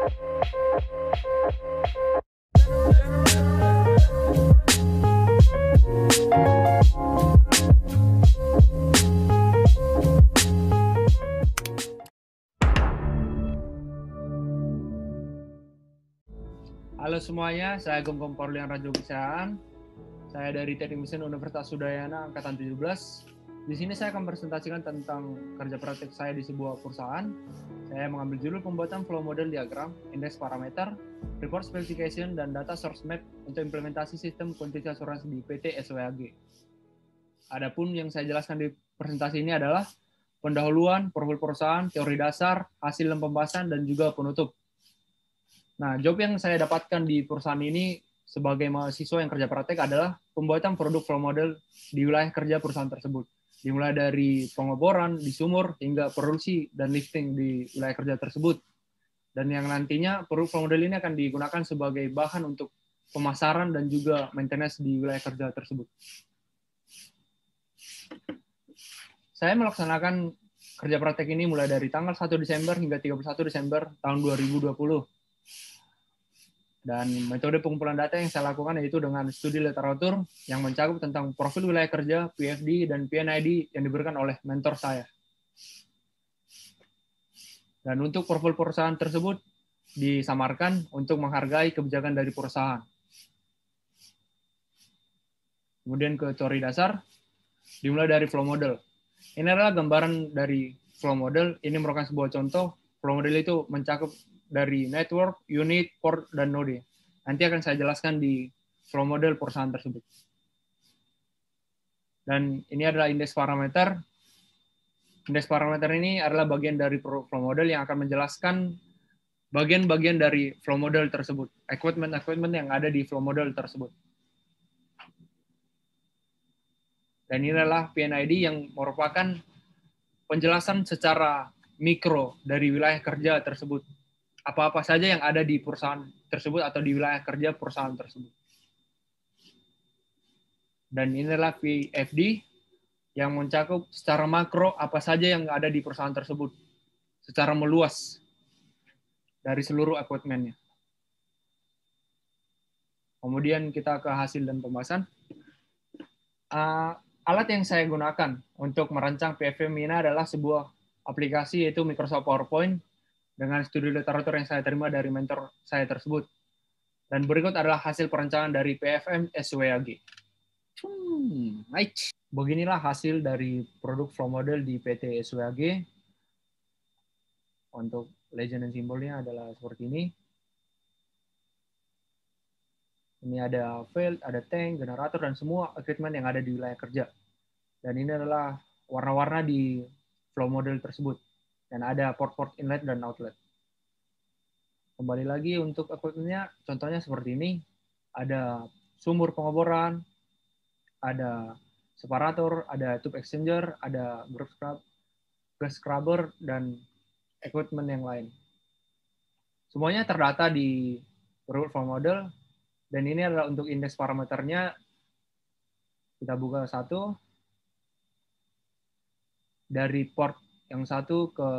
Halo semuanya, saya Gom Porlian Rajo Bisaan. Saya dari Teknik Mesin Universitas Udayana Angkatan 17. Di sini saya akan presentasikan tentang kerja praktik saya di sebuah perusahaan. Saya mengambil judul pembuatan flow model diagram, indeks parameter, report specification, dan data source map untuk implementasi sistem kuantitas asuransi di PT SWAG. Adapun yang saya jelaskan di presentasi ini adalah pendahuluan, profil perusahaan, teori dasar, hasil dan pembahasan, dan juga penutup. Nah, job yang saya dapatkan di perusahaan ini sebagai mahasiswa yang kerja praktek adalah pembuatan produk flow model di wilayah kerja perusahaan tersebut. Dimulai dari pengeboran di sumur hingga produksi dan lifting di wilayah kerja tersebut. Dan yang nantinya produk flow model ini akan digunakan sebagai bahan untuk pemasaran dan juga maintenance di wilayah kerja tersebut. Saya melaksanakan kerja praktek ini mulai dari tanggal 1 Desember hingga 31 Desember tahun 2020. Dan metode pengumpulan data yang saya lakukan yaitu dengan studi literatur yang mencakup tentang profil wilayah kerja, PFD, dan PNID yang diberikan oleh mentor saya. Dan untuk profil perusahaan tersebut disamarkan untuk menghargai kebijakan dari perusahaan. Kemudian ke teori dasar, dimulai dari flow model. Ini adalah gambaran dari flow model. Ini merupakan sebuah contoh. Flow model itu mencakup dari network, unit, port, dan node. Nanti akan saya jelaskan di flow model perusahaan tersebut. Dan ini adalah indeks parameter. Indeks parameter ini adalah bagian dari flow model yang akan menjelaskan bagian-bagian dari flow model tersebut. Equipment yang ada di flow model tersebut. Dan ini adalah PNID yang merupakan penjelasan secara mikro dari wilayah kerja tersebut. Apa-apa saja yang ada di perusahaan tersebut atau di wilayah kerja perusahaan tersebut. Dan inilah PFD yang mencakup secara makro apa saja yang ada di perusahaan tersebut secara meluas dari seluruh equipment-nya. Kemudian kita ke hasil dan pembahasan. Alat yang saya gunakan untuk merancang PFM ini adalah sebuah aplikasi yaitu Microsoft PowerPoint dengan studi literatur yang saya terima dari mentor saya tersebut. Dan berikut adalah hasil perencanaan dari PFM SWAG. Beginilah hasil dari produk flow model di PT SWAG. Untuk legend dan simbolnya adalah seperti ini. Ini ada field, ada tank, generator, dan semua equipment yang ada di wilayah kerja. Dan ini adalah warna-warna di flow model tersebut. Dan ada port-port inlet dan outlet. Kembali lagi untuk equipment-nya, contohnya seperti ini. Ada sumur pengeboran, ada separator, ada tube exchanger, ada gas scrubber, dan equipment yang lain. Semuanya terdata di produk flow model, dan ini adalah untuk indeks parameternya. Kita buka satu. Dari port yang satu ke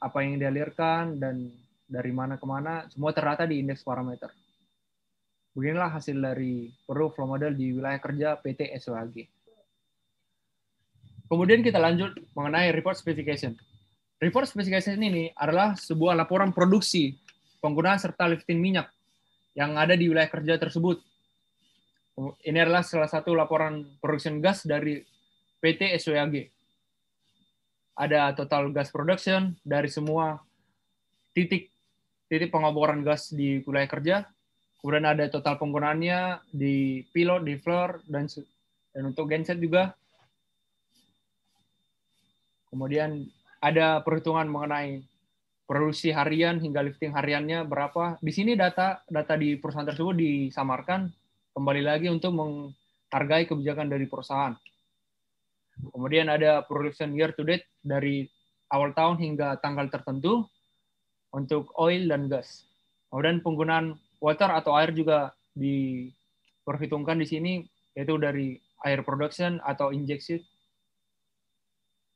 apa yang dialirkan, dan dari mana ke mana, semua terdata di indeks parameter. Beginilah hasil dari produk flow model di wilayah kerja PT SWAG. Kemudian kita lanjut mengenai report specification. Report specification ini adalah sebuah laporan produksi, penggunaan serta lifting minyak yang ada di wilayah kerja tersebut. Ini adalah salah satu laporan production gas dari PT SWAG. Ada total gas production dari semua titik pengeboran gas di wilayah kerja. Kemudian ada total penggunaannya di pilot, di floor, dan untuk genset juga. Kemudian ada perhitungan mengenai produksi harian hingga lifting hariannya berapa. Di sini data di perusahaan tersebut disamarkan kembali lagi untuk menghargai kebijakan dari perusahaan. Kemudian ada production year to date dari awal tahun hingga tanggal tertentu untuk oil dan gas. Kemudian penggunaan water atau air juga diperhitungkan di sini, yaitu dari air production atau injection.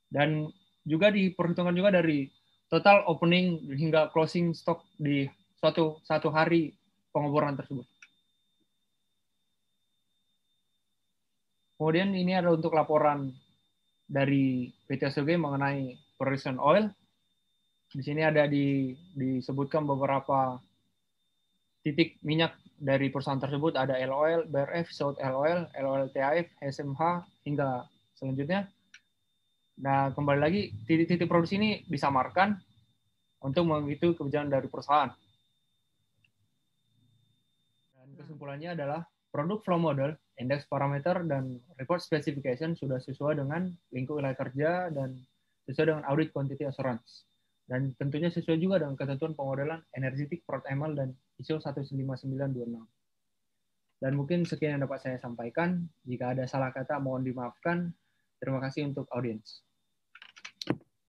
Dan juga diperhitungkan juga dari total opening hingga closing stock di satu hari pengeboran tersebut. Kemudian ini adalah untuk laporan dari PT SOG mengenai production oil. Di sini ada disebutkan beberapa titik minyak dari perusahaan tersebut, ada LOL, BRF, South LOL, LOLTAF, SMH, hingga selanjutnya. Nah, kembali lagi, titik-titik produksi ini disamarkan untuk mengikuti kebijakan dari perusahaan. Dan kesimpulannya adalah produk flow model, indeks parameter, dan report specification sudah sesuai dengan lingkup wilayah kerja dan sesuai dengan audit quantity assurance. Dan tentunya sesuai juga dengan ketentuan pemodelan energetic Port ML dan ISO 15926. Dan mungkin sekian yang dapat saya sampaikan. Jika ada salah kata, mohon dimaafkan. Terima kasih untuk audiens.